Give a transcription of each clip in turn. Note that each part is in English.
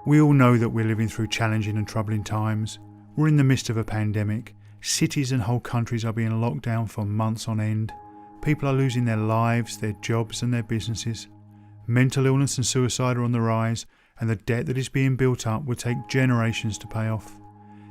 We all know that we're living through challenging and troubling times. We're in the midst of a pandemic. Cities and whole countries are being locked down for months on end. People are losing their lives, their jobs and their businesses. Mental illness and suicide are on the rise, and the debt that is being built up will take generations to pay off.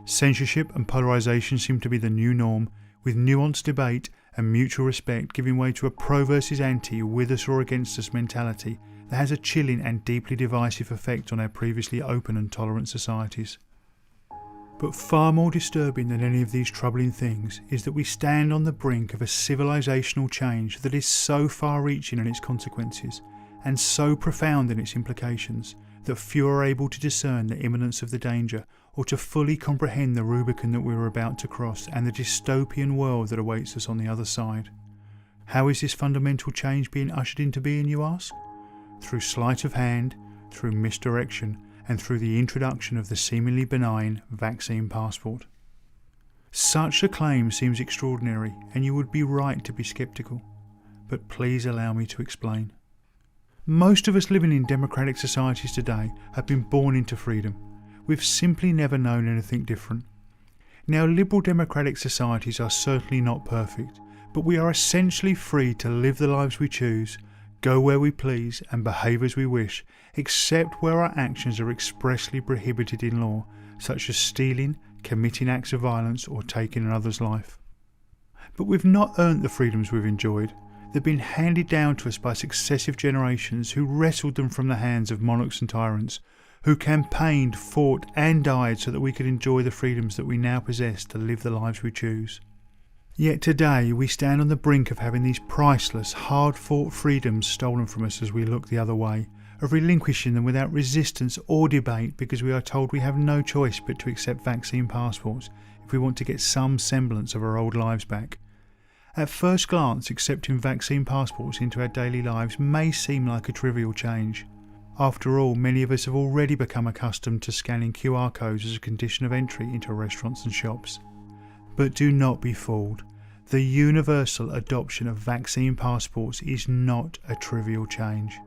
Censorship and polarisation seem to be the new norm, with nuanced debate and mutual respect giving way to a pro versus anti, with us or against us mentality that has a chilling and deeply divisive effect on our previously open and tolerant societies. But far more disturbing than any of these troubling things is that we stand on the brink of a civilisational change that is so far-reaching in its consequences and so profound in its implications that few are able to discern the imminence of the danger or to fully comprehend the Rubicon that we are about to cross and the dystopian world that awaits us on the other side. How is this fundamental change being ushered into being, you ask? Through sleight of hand, through misdirection, and through the introduction of the seemingly benign vaccine passport. Such a claim seems extraordinary, and you would be right to be sceptical. But please allow me to explain. Most of us living in democratic societies today have been born into freedom. We've simply never known anything different. Now, liberal democratic societies are certainly not perfect, but we are essentially free to live the lives we choose, go where we please and behave as we wish, except where our actions are expressly prohibited in law, such as stealing, committing acts of violence or taking another's life. But we've not earned the freedoms we've enjoyed. They've been handed down to us by successive generations who wrestled them from the hands of monarchs and tyrants, who campaigned, fought and died so that we could enjoy the freedoms that we now possess to live the lives we choose. Yet today we stand on the brink of having these priceless, hard-fought freedoms stolen from us as we look the other way, of relinquishing them without resistance or debate because we are told we have no choice but to accept vaccine passports if we want to get some semblance of our old lives back. At first glance, accepting vaccine passports into our daily lives may seem like a trivial change. After all, many of us have already become accustomed to scanning QR codes as a condition of entry into restaurants and shops. But do not be fooled. The universal adoption of vaccine passports is not a trivial change.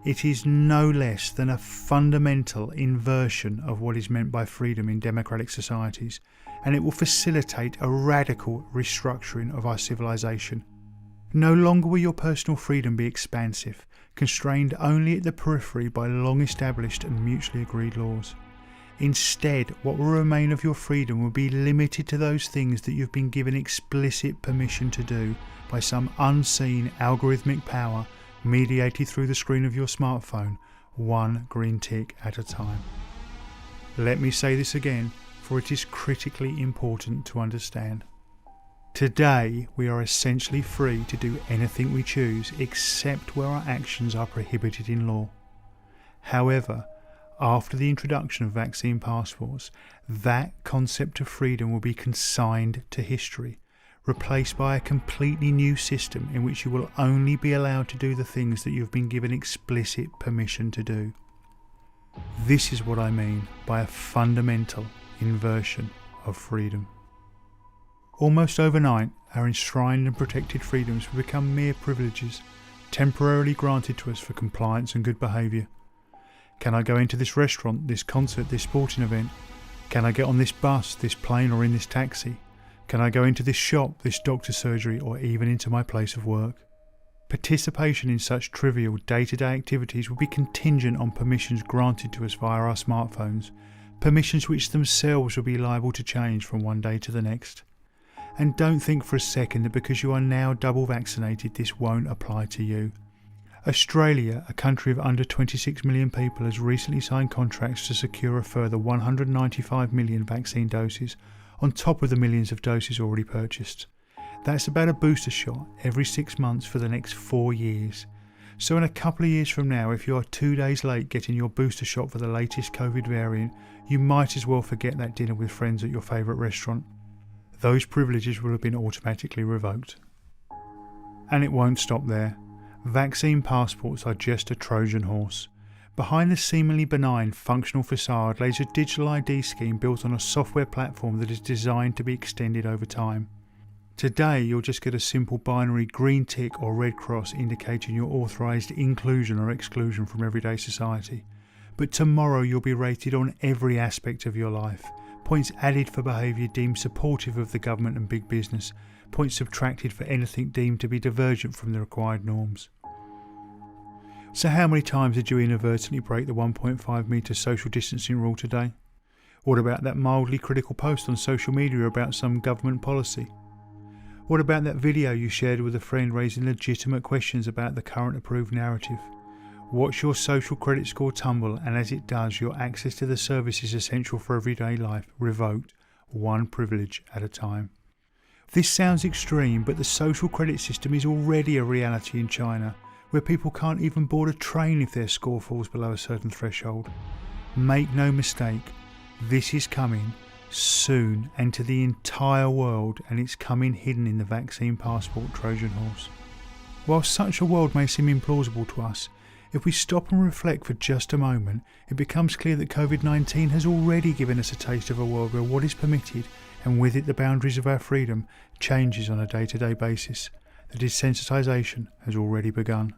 It is no less than a fundamental inversion of what is meant by freedom in democratic societies, and it will facilitate a radical restructuring of our civilization. No longer will your personal freedom be expansive, constrained only at the periphery by long-established and mutually agreed laws. Instead, what will remain of your freedom will be limited to those things that you've been given explicit permission to do by some unseen algorithmic power mediated through the screen of your smartphone, one green tick at a time. Let me say this again, for it is critically important to understand. Today, we are essentially free to do anything we choose except where our actions are prohibited in law. However, after the introduction of vaccine passports, that concept of freedom will be consigned to history, replaced by a completely new system in which you will only be allowed to do the things that you've been given explicit permission to do. This is what I mean by a fundamental inversion of freedom. Almost overnight, our enshrined and protected freedoms will become mere privileges, temporarily granted to us for compliance and good behaviour. Can I go into this restaurant, this concert, this sporting event? Can I get on this bus, this plane or in this taxi? Can I go into this shop, this doctor's surgery or even into my place of work? Participation in such trivial day-to-day activities will be contingent on permissions granted to us via our smartphones, permissions which themselves will be liable to change from one day to the next. And don't think for a second that because you are now double vaccinated this won't apply to you. Australia, a country of under 26 million people, has recently signed contracts to secure a further 195 million vaccine doses on top of the millions of doses already purchased. That's about a booster shot every 6 months for the next 4 years. So in a couple of years from now, if you are 2 days late getting your booster shot for the latest COVID variant, you might as well forget that dinner with friends at your favourite restaurant. Those privileges will have been automatically revoked. And it won't stop there. Vaccine passports are just a Trojan horse. Behind the seemingly benign functional facade lays a digital ID scheme built on a software platform that is designed to be extended over time. Today you'll just get a simple binary green tick or red cross indicating your authorised inclusion or exclusion from everyday society. but tomorrow you'll be rated on every aspect of your life. Points added for behaviour deemed supportive of the government and big business. Points subtracted for anything deemed to be divergent from the required norms. So how many times did you inadvertently break the 1.5 metre social distancing rule today? What about that mildly critical post on social media about some government policy? What about that video you shared with a friend raising legitimate questions about the current approved narrative? Watch your social credit score tumble, and as it does, your access to the services essential for everyday life revoked, one privilege at a time. This sounds extreme, but the social credit system is already a reality in China, where people can't even board a train if their score falls below a certain threshold. Make no mistake, this is coming soon and to the entire world, and it's coming hidden in the vaccine passport Trojan horse. While such a world may seem implausible to us, if we stop and reflect for just a moment, it becomes clear that COVID-19 has already given us a taste of a world where what is permitted, and with it the boundaries of our freedom, changes on a day-to-day basis. The desensitisation has already begun.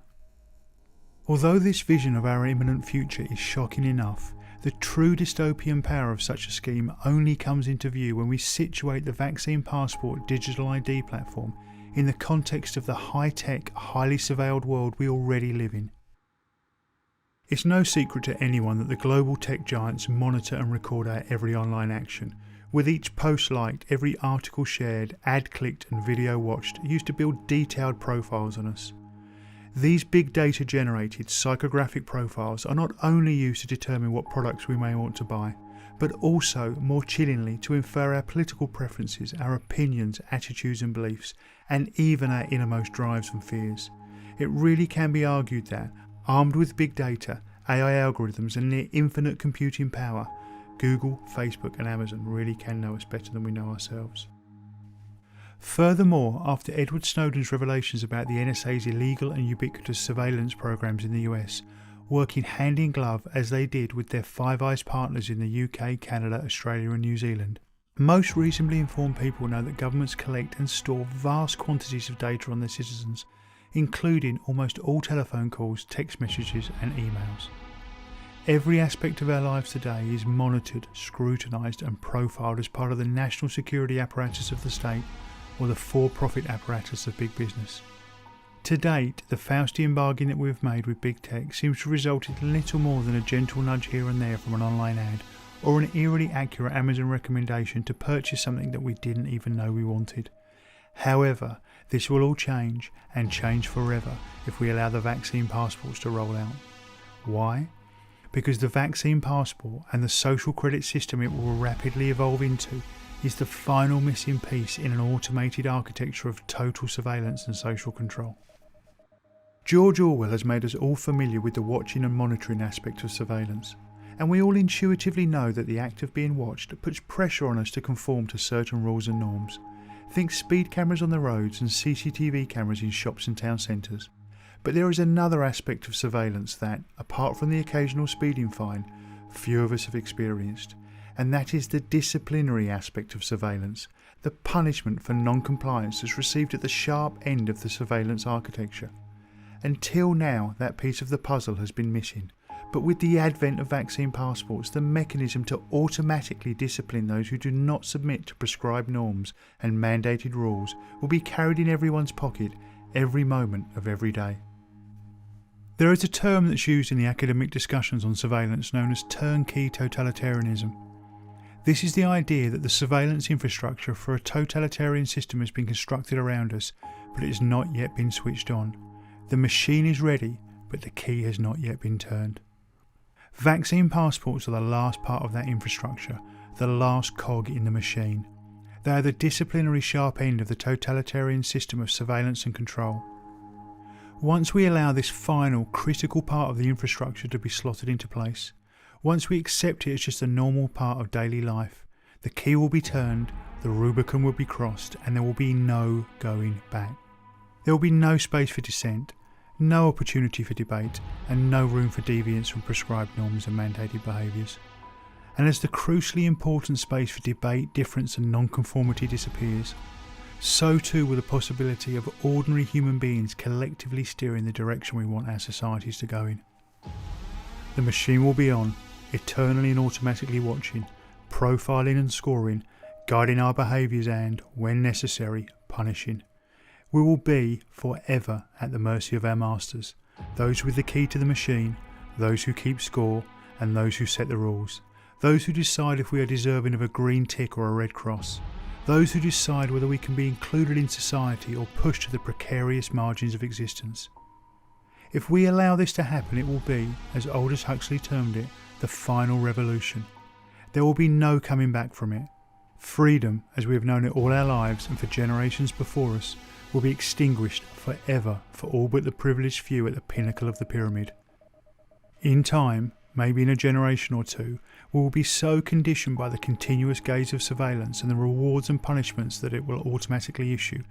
Although this vision of our imminent future is shocking enough, the true dystopian power of such a scheme only comes into view when we situate the Vaccine Passport digital ID platform in the context of the high-tech, highly surveilled world we already live in. It's no secret to anyone that the global tech giants monitor and record our every online action, with each post liked, every article shared, ad clicked and video watched, used to build detailed profiles on us. These big data generated psychographic profiles are not only used to determine what products we may want to buy, but also, more chillingly, to infer our political preferences, our opinions, attitudes and beliefs, and even our innermost drives and fears. It really can be argued that, armed with big data, AI algorithms and near infinite computing power, Google, Facebook and Amazon really can know us better than we know ourselves. Furthermore, after Edward Snowden's revelations about the NSA's illegal and ubiquitous surveillance programs in the US, working hand in glove as they did with their Five Eyes partners in the UK, Canada, Australia and New Zealand, most reasonably informed people know that governments collect and store vast quantities of data on their citizens, including almost all telephone calls, text messages and emails. Every aspect of our lives today is monitored, scrutinised and profiled as part of the national security apparatus of the state or the for-profit apparatus of big business. To date, the Faustian bargain that we've made with big tech seems to result in little more than a gentle nudge here and there from an online ad or an eerily accurate Amazon recommendation to purchase something that we didn't even know we wanted. However, this will all change, and change forever, if we allow the vaccine passports to roll out. Why? Because the vaccine passport and the social credit system it will rapidly evolve into is the final missing piece in an automated architecture of total surveillance and social control. George Orwell has made us all familiar with the watching and monitoring aspect of surveillance, and we all intuitively know that the act of being watched puts pressure on us to conform to certain rules and norms. Think speed cameras on the roads and CCTV cameras in shops and town centres. But there is another aspect of surveillance that, apart from the occasional speeding fine, few of us have experienced, and that is the disciplinary aspect of surveillance, the punishment for non-compliance that's received at the sharp end of the surveillance architecture. Until now, that piece of the puzzle has been missing, but with the advent of vaccine passports, the mechanism to automatically discipline those who do not submit to prescribed norms and mandated rules will be carried in everyone's pocket every moment of every day. There is a term that's used in the academic discussions on surveillance known as turnkey totalitarianism. This is the idea that the surveillance infrastructure for a totalitarian system has been constructed around us, but it has not yet been switched on. The machine is ready, but the key has not yet been turned. Vaccine passports are the last part of that infrastructure, the last cog in the machine. They are the disciplinary sharp end of the totalitarian system of surveillance and control. Once we allow this final, critical part of the infrastructure to be slotted into place, once we accept it as just a normal part of daily life, the key will be turned, the Rubicon will be crossed, and there will be no going back. There will be no space for dissent, no opportunity for debate, and no room for deviance from prescribed norms and mandated behaviours. And as the crucially important space for debate, difference and non-conformity disappears, so too will the possibility of ordinary human beings collectively steering the direction we want our societies to go in. The machine will be on, eternally and automatically watching, profiling and scoring, guiding our behaviours and, when necessary, punishing. We will be forever at the mercy of our masters, those with the key to the machine, those who keep score, and those who set the rules, those who decide if we are deserving of a green tick or a red cross, those who decide whether we can be included in society or pushed to the precarious margins of existence. If we allow this to happen, it will be, as Aldous Huxley termed it, the final revolution. There will be no coming back from it. Freedom, as we have known it all our lives and for generations before us, will be extinguished forever for all but the privileged few at the pinnacle of the pyramid. In time, maybe in a generation or two, we will be so conditioned by the continuous gaze of surveillance and the rewards and punishments that it will automatically issue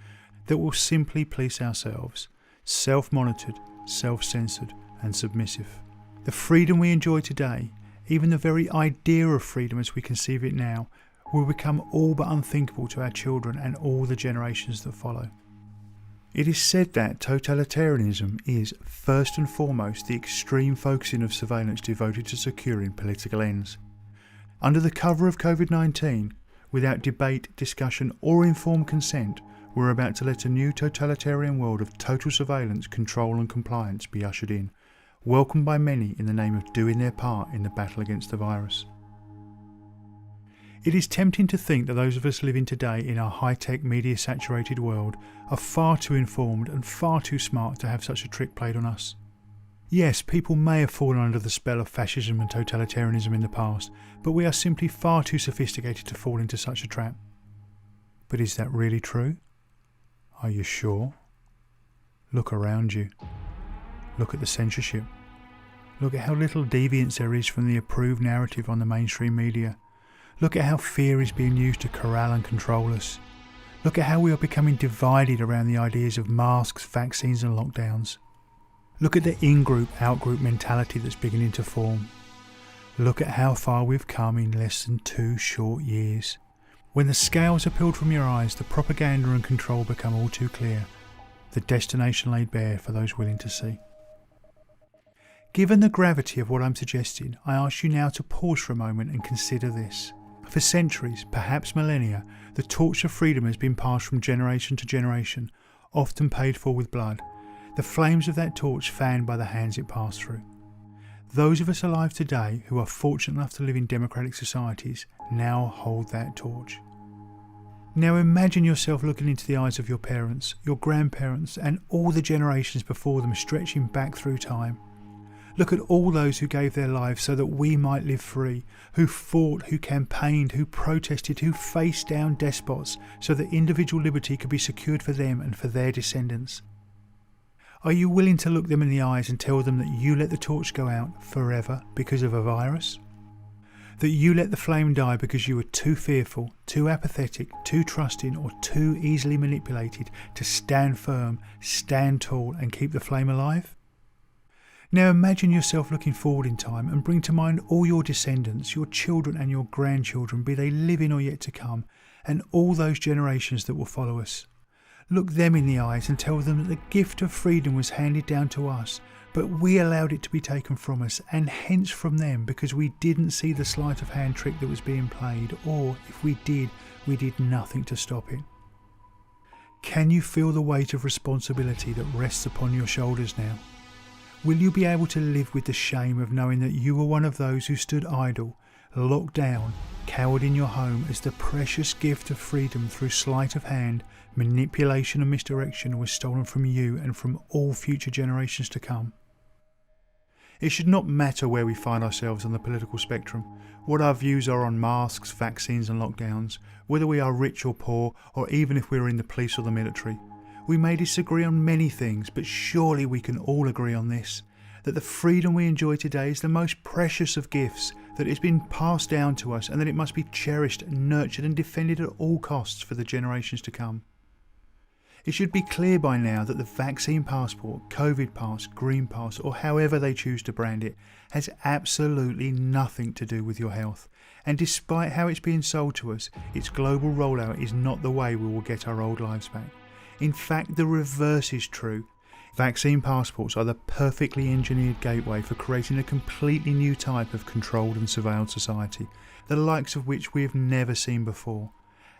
that we'll simply police ourselves, self-monitored, self-censored and submissive. The freedom we enjoy today, even the very idea of freedom as we conceive it now, will become all but unthinkable to our children and all the generations that follow. It is said that totalitarianism is, first and foremost, the extreme focusing of surveillance devoted to securing political ends. Under the cover of COVID-19, without debate, discussion or informed consent, we're about to let a new totalitarian world of total surveillance, control and compliance be ushered in, welcomed by many in the name of doing their part in the battle against the virus. It is tempting to think that those of us living today in our high-tech, media-saturated world are far too informed and far too smart to have such a trick played on us. Yes, people may have fallen under the spell of fascism and totalitarianism in the past, but we are simply far too sophisticated to fall into such a trap. But is that really true? Are you sure? Look around you. Look at the censorship. Look at how little deviance there is from the approved narrative on the mainstream media. Look at how fear is being used to corral and control us. Look at how we are becoming divided around the ideas of masks, vaccines and lockdowns. Look at the in-group, out-group mentality that's beginning to form. Look at how far we've come in less than 2 short years. When the scales are peeled from your eyes, the propaganda and control become all too clear. The destination laid bare for those willing to see. Given the gravity of what I'm suggesting, I ask you now to pause for a moment and consider this. For centuries, perhaps millennia, the torch of freedom has been passed from generation to generation, often paid for with blood, the flames of that torch fanned by the hands it passed through. Those of us alive today who are fortunate enough to live in democratic societies now hold that torch. Now imagine yourself looking into the eyes of your parents, your grandparents and all the generations before them stretching back through time. Look at all those who gave their lives so that we might live free, who fought, who campaigned, who protested, who faced down despots so that individual liberty could be secured for them and for their descendants. Are you willing to look them in the eyes and tell them that you let the torch go out forever because of a virus? That you let the flame die because you were too fearful, too apathetic, too trusting or too easily manipulated to stand firm, stand tall and keep the flame alive? Now imagine yourself looking forward in time and bring to mind all your descendants, your children and your grandchildren, be they living or yet to come, and all those generations that will follow us. Look them in the eyes and tell them that the gift of freedom was handed down to us, but we allowed it to be taken from us and hence from them because we didn't see the sleight of hand trick that was being played, or if we did nothing to stop it. Can you feel the weight of responsibility that rests upon your shoulders now? Will you be able to live with the shame of knowing that you were one of those who stood idle, locked down, cowered in your home as the precious gift of freedom through sleight of hand, manipulation and misdirection was stolen from you and from all future generations to come? It should not matter where we find ourselves on the political spectrum, what our views are on masks, vaccines and lockdowns, whether we are rich or poor, or even if we are in the police or the military. We may disagree on many things, but surely we can all agree on this, that the freedom we enjoy today is the most precious of gifts, that it has been passed down to us and that it must be cherished, nurtured and defended at all costs for the generations to come. It should be clear by now that the vaccine passport, COVID pass, green pass or however they choose to brand it has absolutely nothing to do with your health, and despite how it's being sold to us, its global rollout is not the way we will get our old lives back. In fact, the reverse is true. Vaccine passports are the perfectly engineered gateway for creating a completely new type of controlled and surveilled society, the likes of which we have never seen before.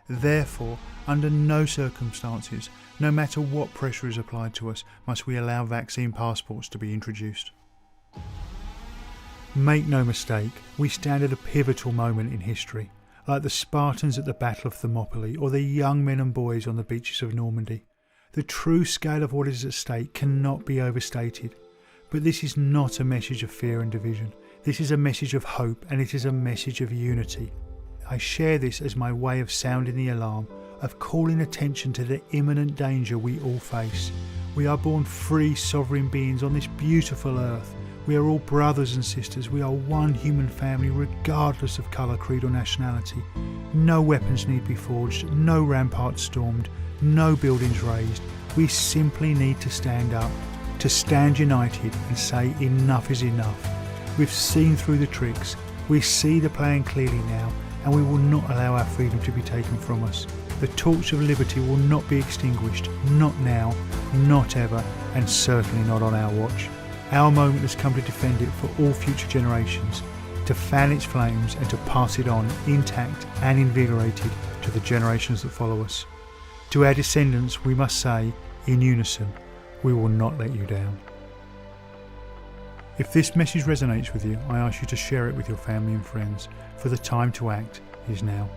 Therefore, under no circumstances, no matter what pressure is applied to us, must we allow vaccine passports to be introduced. Make no mistake, we stand at a pivotal moment in history, like the Spartans at the Battle of Thermopylae or the young men and boys on the beaches of Normandy. The true scale of what is at stake cannot be overstated. But this is not a message of fear and division. This is a message of hope, and it is a message of unity. I share this as my way of sounding the alarm, of calling attention to the imminent danger we all face. We are born free, sovereign beings on this beautiful earth. We are all brothers and sisters. We are one human family, regardless of colour, creed or nationality. No weapons need be forged, no ramparts stormed, no buildings razed. We simply need to stand up, to stand united and say enough is enough. We've seen through the tricks. We see the plan clearly now, and we will not allow our freedom to be taken from us. The torch of liberty will not be extinguished, not now, not ever, and certainly not on our watch. Our moment has come to defend it for all future generations, to fan its flames and to pass it on intact and invigorated to the generations that follow us. To our descendants we must say, in unison, we will not let you down. If this message resonates with you, I ask you to share it with your family and friends, for the time to act is now.